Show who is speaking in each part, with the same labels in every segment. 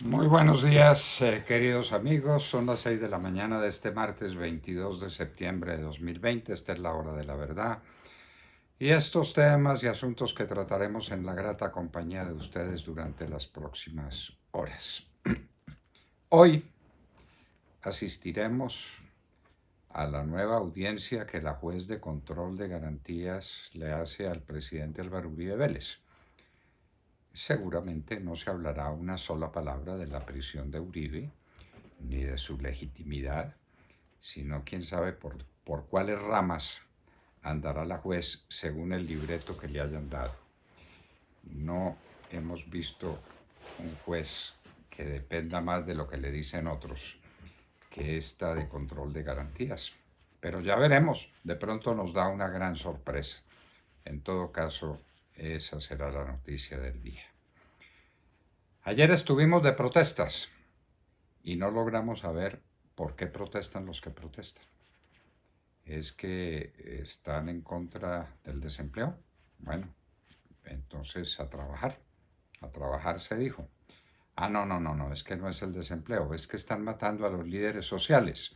Speaker 1: Muy buenos días, queridos amigos. Son las 6 de la mañana de este martes 22 de septiembre de 2020. Esta es la hora de la verdad. Y estos temas y asuntos que trataremos en la grata compañía de ustedes durante las próximas horas. Hoy asistiremos a la nueva audiencia que la juez de control de garantías le hace al presidente Álvaro Uribe Vélez. Seguramente no se hablará una sola palabra de la prisión de Uribe ni de su legitimidad, sino quién sabe por cuáles ramas andará la juez según el libreto que le hayan dado. No hemos visto un juez que dependa más de lo que le dicen otros que esta de control de garantías. Pero ya veremos, de pronto nos da una gran sorpresa. En todo caso, esa será la noticia del día. Ayer estuvimos de protestas y no logramos saber por qué protestan los que protestan. ¿Es que están en contra del desempleo? Bueno, entonces a trabajar se dijo. Ah, no, es que no es el desempleo, es que están matando a los líderes sociales.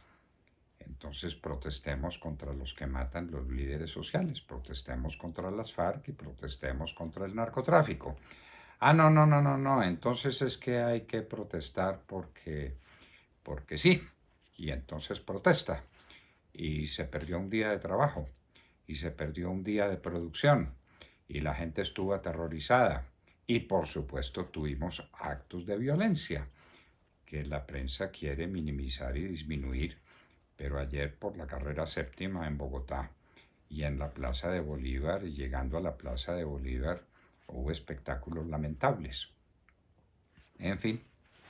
Speaker 1: Entonces protestemos contra los que matan los líderes sociales, protestemos contra las FARC y protestemos contra el narcotráfico. Ah, no, entonces es que hay que protestar porque sí, y entonces protesta. Y se perdió un día de trabajo, y se perdió un día de producción, y la gente estuvo aterrorizada. Y por supuesto tuvimos actos de violencia que la prensa quiere minimizar y disminuir, pero ayer por la carrera séptima en Bogotá y en la Plaza de Bolívar y llegando a la Plaza de Bolívar hubo espectáculos lamentables. En fin,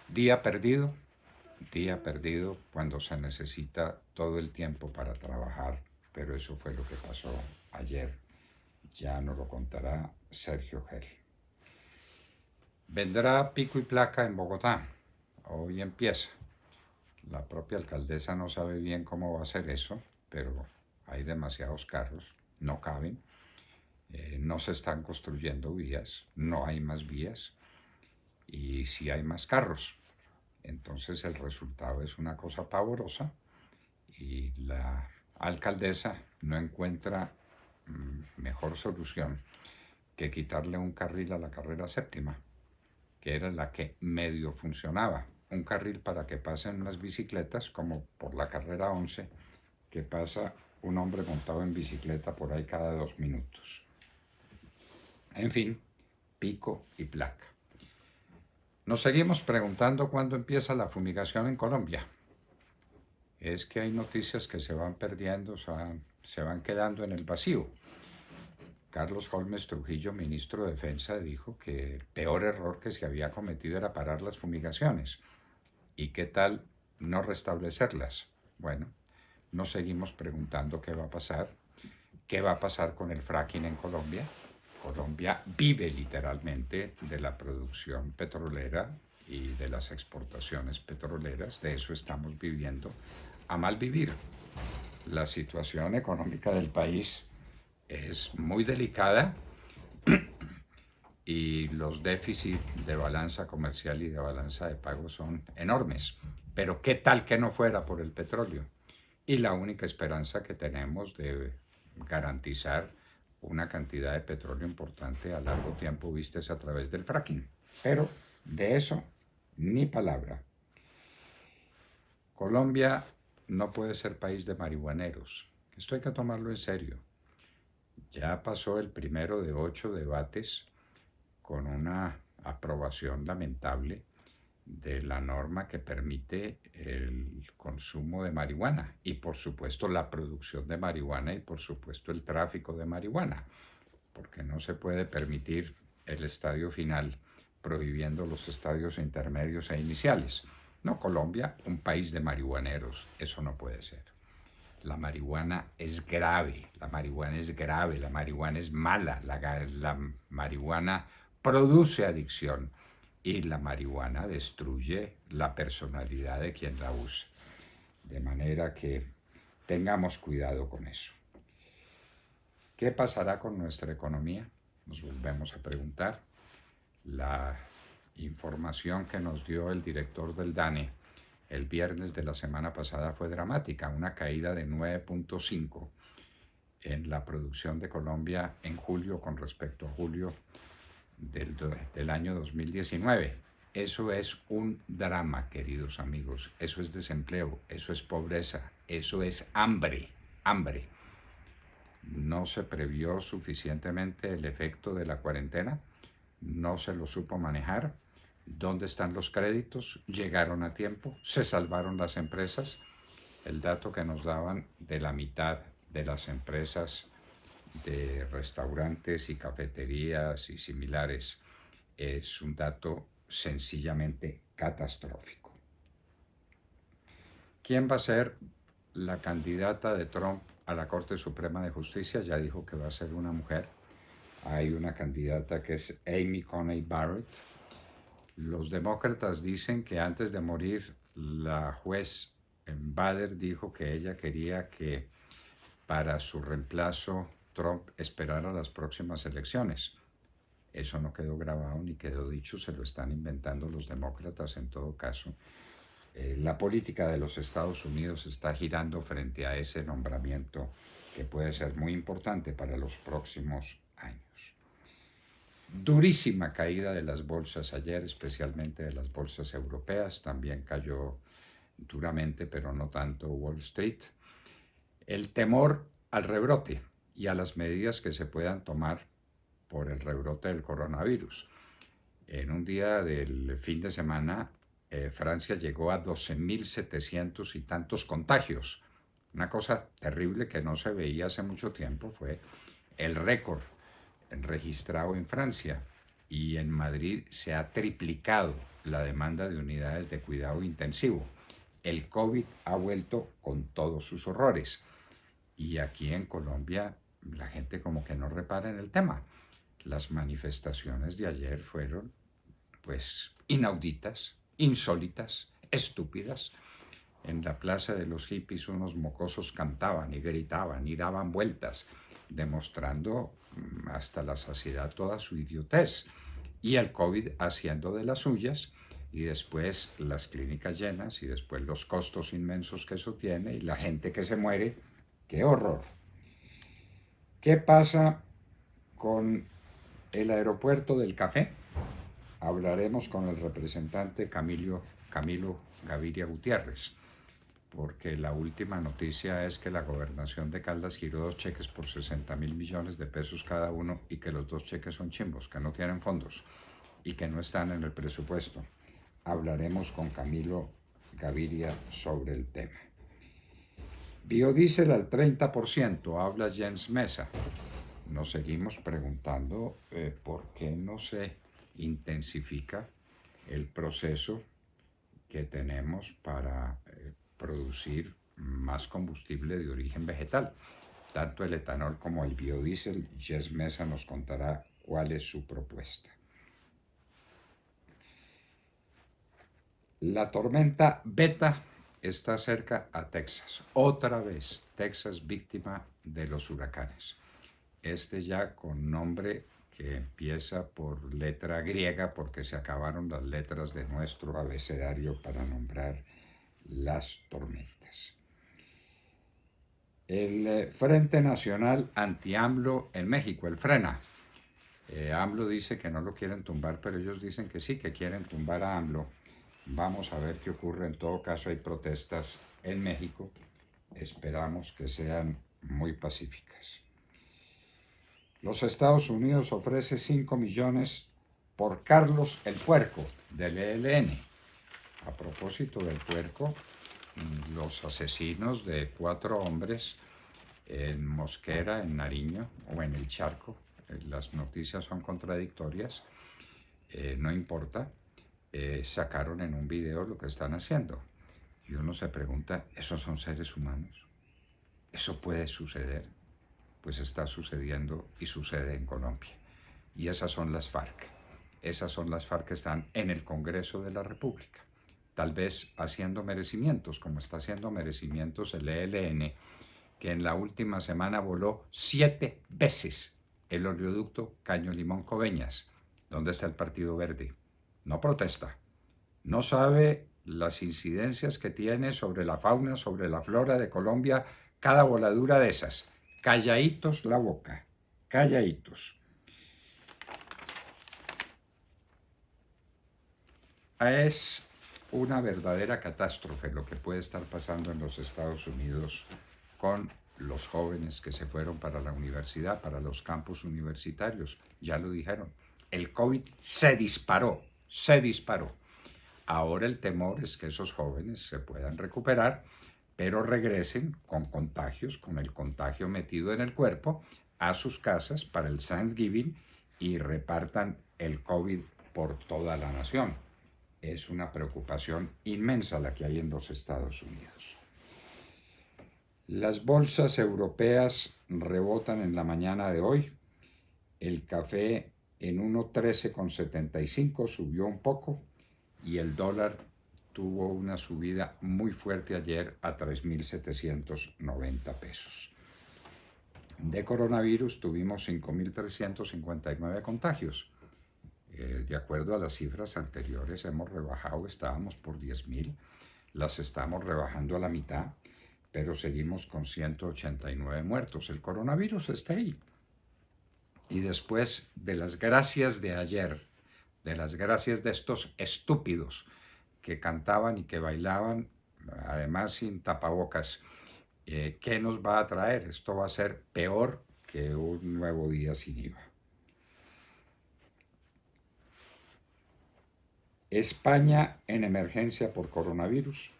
Speaker 1: día perdido, día perdido cuando se necesita todo el tiempo para trabajar, pero eso fue lo que pasó ayer. Ya nos lo contará Sergio Gel. Vendrá pico y placa en Bogotá. Hoy empieza. La propia alcaldesa no sabe bien cómo va a ser eso, pero hay demasiados carros, no caben, no se están construyendo vías, no hay más vías y sí hay más carros. Entonces el resultado es una cosa pavorosa y la alcaldesa no encuentra mejor solución que quitarle un carril a la carrera séptima, que era la que medio funcionaba. Un carril para que pasen las bicicletas, como por la carrera 11, que pasa un hombre montado en bicicleta por ahí cada 2 minutos. En fin, pico y placa. Nos seguimos preguntando cuándo empieza la fumigación en Colombia. Es que hay noticias que se van perdiendo, se van quedando en el vacío. Carlos Holmes Trujillo, ministro de Defensa, dijo que el peor error que se había cometido era parar las fumigaciones. ¿Y qué tal no restablecerlas? Bueno, nos seguimos preguntando qué va a pasar. ¿Qué va a pasar con el fracking en Colombia? Colombia vive literalmente de la producción petrolera y de las exportaciones petroleras. De eso estamos viviendo a mal vivir. La situación económica del país es muy delicada y los déficits de balanza comercial y de balanza de pago son enormes. Pero ¿qué tal que no fuera por el petróleo? Y la única esperanza que tenemos de garantizar una cantidad de petróleo importante a largo tiempo vista es a través del fracking. Pero de eso ni palabra. Colombia no puede ser país de marihuaneros. Esto hay que tomarlo en serio. Ya pasó el primero de 8 debates con una aprobación lamentable de la norma que permite el consumo de marihuana y por supuesto la producción de marihuana y por supuesto el tráfico de marihuana, porque no se puede permitir el estadio final prohibiendo los estadios intermedios e iniciales. No, Colombia, un país de marihuaneros, eso no puede ser. La marihuana es grave, la marihuana es grave, la marihuana es mala, la marihuana produce adicción y la marihuana destruye la personalidad de quien la usa. De manera que tengamos cuidado con eso. ¿Qué pasará con nuestra economía? Nos volvemos a preguntar. La información que nos dio el director del DANE el viernes de la semana pasada fue dramática, una caída de 9.5 en la producción de Colombia en julio con respecto a julio del año 2019. Eso es un drama, queridos amigos. Eso es desempleo, eso es pobreza, eso es hambre, hambre. No se previó suficientemente el efecto de la cuarentena, no se lo supo manejar. ¿Dónde están los créditos? ¿Llegaron a tiempo? ¿Se salvaron las empresas? El dato que nos daban de la mitad de las empresas de restaurantes y cafeterías y similares es un dato sencillamente catastrófico. ¿Quién va a ser la candidata de Trump a la Corte Suprema de Justicia? Ya dijo que va a ser una mujer. Hay una candidata que es Amy Coney Barrett. Los demócratas dicen que antes de morir la juez Bader dijo que ella quería que para su reemplazo Trump esperara las próximas elecciones. Eso no quedó grabado ni quedó dicho, se lo están inventando los demócratas en todo caso. La política de los Estados Unidos está girando frente a ese nombramiento que puede ser muy importante para los próximos años. Durísima caída de las bolsas ayer, especialmente de las bolsas europeas, también cayó duramente, pero no tanto Wall Street. El temor al rebrote y a las medidas que se puedan tomar por el rebrote del coronavirus. En un día del fin de semana, Francia llegó a 12.700 y tantos contagios. Una cosa terrible que no se veía hace mucho tiempo, fue el récord registrado en Francia, y en Madrid se ha triplicado la demanda de unidades de cuidado intensivo. El COVID ha vuelto con todos sus horrores, y aquí en Colombia la gente como que no repara en el tema. Las manifestaciones de ayer fueron pues inauditas, insólitas, estúpidas. En la Plaza de los Hippies unos mocosos cantaban y gritaban y daban vueltas, demostrando hasta la saciedad toda su idiotez, y el COVID haciendo de las suyas, y después las clínicas llenas, y después los costos inmensos que eso tiene, y la gente que se muere. ¡Qué horror! ¿Qué pasa con el aeropuerto del café? Hablaremos con el representante Camilo Gaviria Gutiérrez, porque la última noticia es que la gobernación de Caldas giró 2 cheques por 60.000 millones de pesos cada uno, y que los 2 cheques son chimbos, que no tienen fondos y que no están en el presupuesto. Hablaremos con Camilo Gaviria sobre el tema. Biodiesel al 30%, habla Jens Mesa. Nos seguimos preguntando por qué no se intensifica el proceso que tenemos para producir más combustible de origen vegetal, tanto el etanol como el biodiesel. Jens Mesa nos contará cuál es su propuesta. La tormenta Beta está cerca a Texas. Otra vez, Texas víctima de los huracanes. Este ya con nombre que empieza por letra griega, porque se acabaron las letras de nuestro abecedario para nombrar las tormentas. El Frente Nacional Anti-AMLO en México, el FRENA. AMLO dice que no lo quieren tumbar, pero ellos dicen que sí, que quieren tumbar a AMLO. Vamos a ver qué ocurre. En todo caso, hay protestas en México. Esperamos que sean muy pacíficas. Los Estados Unidos ofrece 5 millones por Carlos el Puerco, del ELN. A propósito del puerco, los asesinos de 4 hombres en Mosquera, en Nariño, o en El Charco, las noticias son contradictorias, no importa, sacaron en un video lo que están haciendo. Y uno se pregunta, ¿esos son seres humanos? ¿Eso puede suceder? Pues está sucediendo y sucede en Colombia. Y esas son las FARC. Esas son las FARC que están en el Congreso de la República. Tal vez haciendo merecimientos, como está haciendo merecimientos el ELN, que en la última semana voló 7 veces el oleoducto Caño Limón Coveñas. ¿Dónde está el Partido Verde? no protesta, no sabe las incidencias que tiene sobre la fauna, sobre la flora de Colombia, cada voladura de esas. Calladitos la boca, calladitos. Es una verdadera catástrofe lo que puede estar pasando en los Estados Unidos con los jóvenes que se fueron para la universidad, para los campus universitarios. Ya lo dijeron, el COVID se disparó, se disparó. Ahora el temor es que esos jóvenes se puedan recuperar, pero regresen con contagios, con el contagio metido en el cuerpo, a sus casas para el Thanksgiving y repartan el COVID por toda la nación. Es una preocupación inmensa la que hay en los Estados Unidos. Las bolsas europeas rebotan en la mañana de hoy. El café en 1.1375 subió un poco y el dólar tuvo una subida muy fuerte ayer a 3.790 pesos. De coronavirus tuvimos 5.359 contagios. De acuerdo a las cifras anteriores hemos rebajado, estábamos por 10.000, las estamos rebajando a la mitad, pero seguimos con 189 muertos. El coronavirus está ahí. Y después de las gracias de ayer, de las gracias de estos estúpidos que cantaban y que bailaban, además sin tapabocas, ¿qué nos va a traer? Esto va a ser peor que un nuevo día sin IVA. España en emergencia por coronavirus,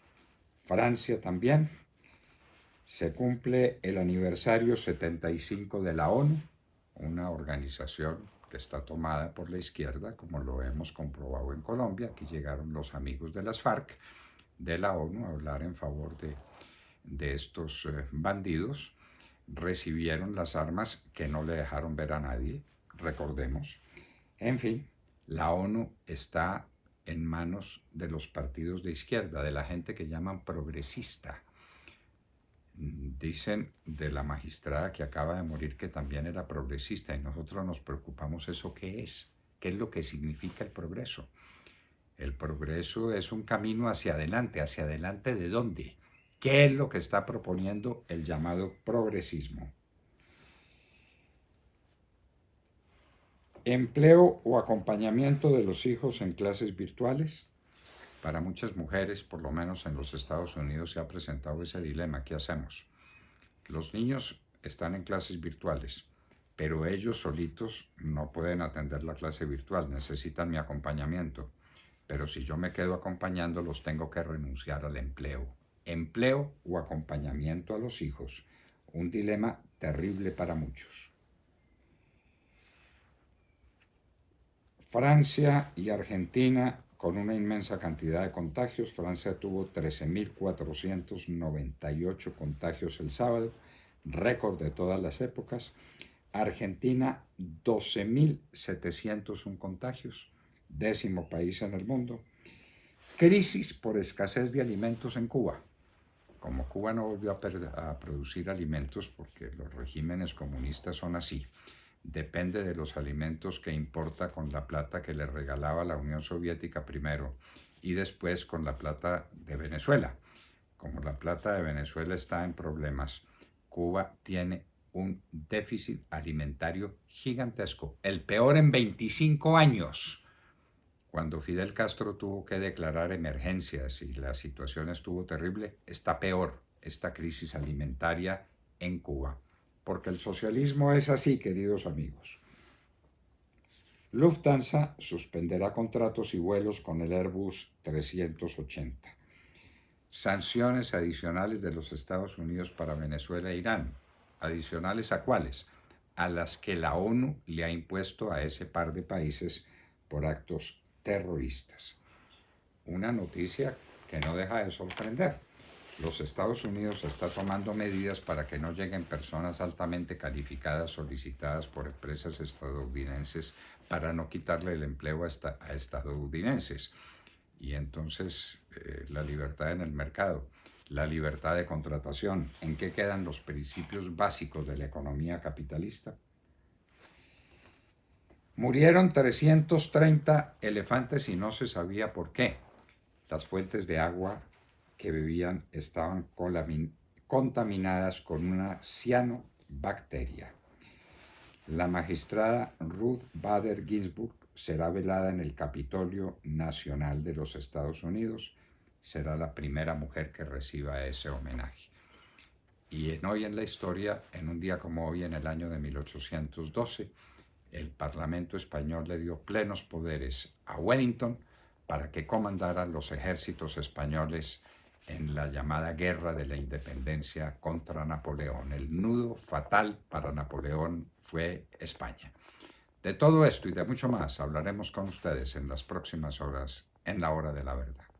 Speaker 1: Francia también. Se cumple el aniversario 75 de la ONU, una organización que está tomada por la izquierda, como lo hemos comprobado en Colombia. Aquí llegaron los amigos de las FARC, de la ONU, a hablar en favor de estos bandidos. Recibieron las armas que no le dejaron ver a nadie, recordemos. En fin, la ONU está en manos de los partidos de izquierda, de la gente que llaman progresista. Dicen de la magistrada que acaba de morir que también era progresista y nosotros nos preocupamos eso qué es lo que significa el progreso. El progreso es un camino hacia adelante ¿de dónde? ¿Qué es lo que está proponiendo el llamado progresismo? Empleo o acompañamiento de los hijos en clases virtuales. Para muchas mujeres, por lo menos en los Estados Unidos, se ha presentado ese dilema. ¿Qué hacemos? Los niños están en clases virtuales, pero ellos solitos no pueden atender la clase virtual, necesitan mi acompañamiento. Pero si yo me quedo acompañándolos, tengo que renunciar al empleo. Empleo o acompañamiento a los hijos. Un dilema terrible para muchos. Francia y Argentina con una inmensa cantidad de contagios. Francia tuvo 13.498 contagios el sábado, récord de todas las épocas. Argentina, 12.701 contagios, 10º país en el mundo. Crisis por escasez de alimentos en Cuba. Como Cuba no volvió a producir alimentos, porque los regímenes comunistas son así, depende de los alimentos que importa con la plata que le regalaba la Unión Soviética primero y después con la plata de Venezuela. Como la plata de Venezuela está en problemas, Cuba tiene un déficit alimentario gigantesco, el peor en 25 años. Cuando Fidel Castro tuvo que declarar emergencias y la situación estuvo terrible, está peor esta crisis alimentaria en Cuba. Porque el socialismo es así, queridos amigos. Lufthansa suspenderá contratos y vuelos con el Airbus 380. Sanciones adicionales de los Estados Unidos para Venezuela e Irán. ¿Adicionales a cuáles? A las que la ONU le ha impuesto a ese par de países por actos terroristas. Una noticia que no deja de sorprender. Los Estados Unidos está tomando medidas para que no lleguen personas altamente calificadas solicitadas por empresas estadounidenses para no quitarle el empleo a estadounidenses. Y entonces la libertad en el mercado, la libertad de contratación, ¿en qué quedan los principios básicos de la economía capitalista? Murieron 330 elefantes y no se sabía por qué. Las fuentes de agua que bebían estaban contaminadas con una cianobacteria. La magistrada Ruth Bader Ginsburg será velada en el Capitolio Nacional de los Estados Unidos. Será la primera mujer que reciba ese homenaje. Y hoy en la historia, en un día como hoy, en el año de 1812, el Parlamento español le dio plenos poderes a Wellington para que comandara los ejércitos españoles en la llamada Guerra de la Independencia contra Napoleón. El nudo fatal para Napoleón fue España. De todo esto y de mucho más hablaremos con ustedes en las próximas horas, en la hora de la verdad.